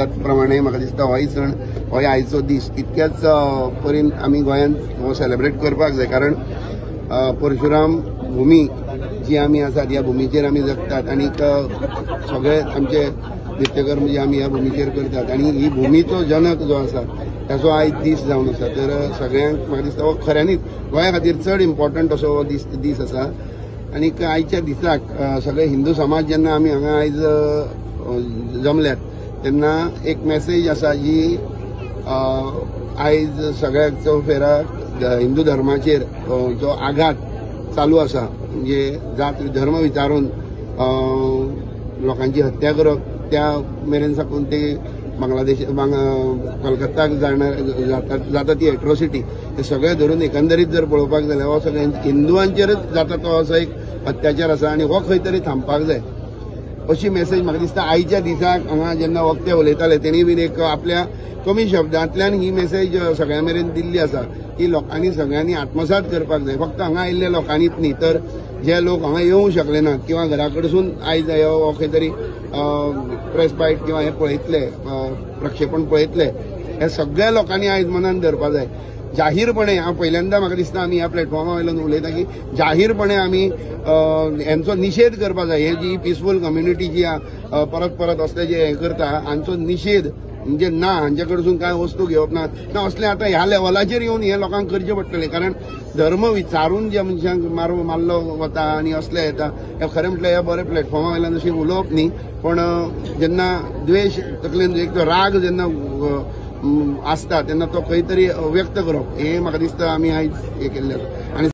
त्याप्रमाणे म्हाका दिसता होय सण हो आयचो दीस तितक्याच परीन आमी गोंयांत हो सेलिब्रेट करपाक जाय। कारण परशुराम भूमी जी आमी आसात ह्या भुमीचेर आमी जगतात आणि सगळे आमचे नित्यकर्म जे आमी ह्या भुमीचेर करतात आणि ही भुमीचो जनक जो आसा त्याचो आयज दीस जावन आसा। तर सगळ्यांक म्हाका दिसता हो खऱ्यांनीच गोंया खातीर चड इम्पॉर्टंट असो हो दीस आसा। आणि आयच्या दिसाक सगळे हिंदू समाज जेन्ना आमी हांगा आयज जमल्यात तेन्ना एक मेसेज आसा जी आयज सगळ्याचो फेरा हिंदू धर्माचेर जो आघात चालू आसा म्हणजे जात धर्म विचारून लोकांची हत्या करप त्या मेरेन साकून ते बांगलादेश कलकत्ताक जाता ती एट्रॉसिटी हे सगळे धरून एकंदरीत जर पळोवपाक जाल्यार हो सगळे हिंदुआंचेरच जाता तो असो एक अत्याचार आसा आणि हो खंय तरी थांबपाक जाय अशी मेसेज म्हाका दिसता आयच्या दिसाक हांगा जेन्ना वक्ते उलयताले तेणी बीन एक आपल्या कमी शब्दांतल्यान ही मेसेज सगळ्यां मेरेन दिल्ली आसा की लोकांनी सगळ्यांनी आत्मसात करपाक जाय। फक्त हांगा आयिल्ल्या लोकांनीच न्ही तर जे लोक हांगा येवंक शकले ना किंवा घरा कडसून आयज हो खंय तरी प्रेस बायट किंवा हे पळयतले प्रक्षेपण पळयतले हे सगळ्या लोकांनी आयज मनान धरपा जाय। जाहीरपणे हांव पहिल्यांदा म्हाका दिसता आमी ह्या प्लॅटफॉर्मा वयल्यान उलयता की जाहीरपणे आमी हेंचो निशेध करपा जाय। हे जी पिसफूल कम्युनिटी जी परत असले जे हे करता हांचो निशेध म्हणजे ना हांचे कडसून काय वस्तू घेवप ना असले आता ह्या लेवलाचेर येवन हे लोकांक करचे पडटले। कारण धर्म विचारून जे मनशांक मारलो वता आणि असले येता हे खरें म्हटल्यार हे बरे प्लॅटफॉर्मा वयल्यान अशें उलोवप न्ही पण जेन्ना द्वेष तकलेन एक राग जेन्ना आसता तेन्ना तो खंय तरी व्यक्त करप हे म्हाका दिसता आमी आयज हे केल्ले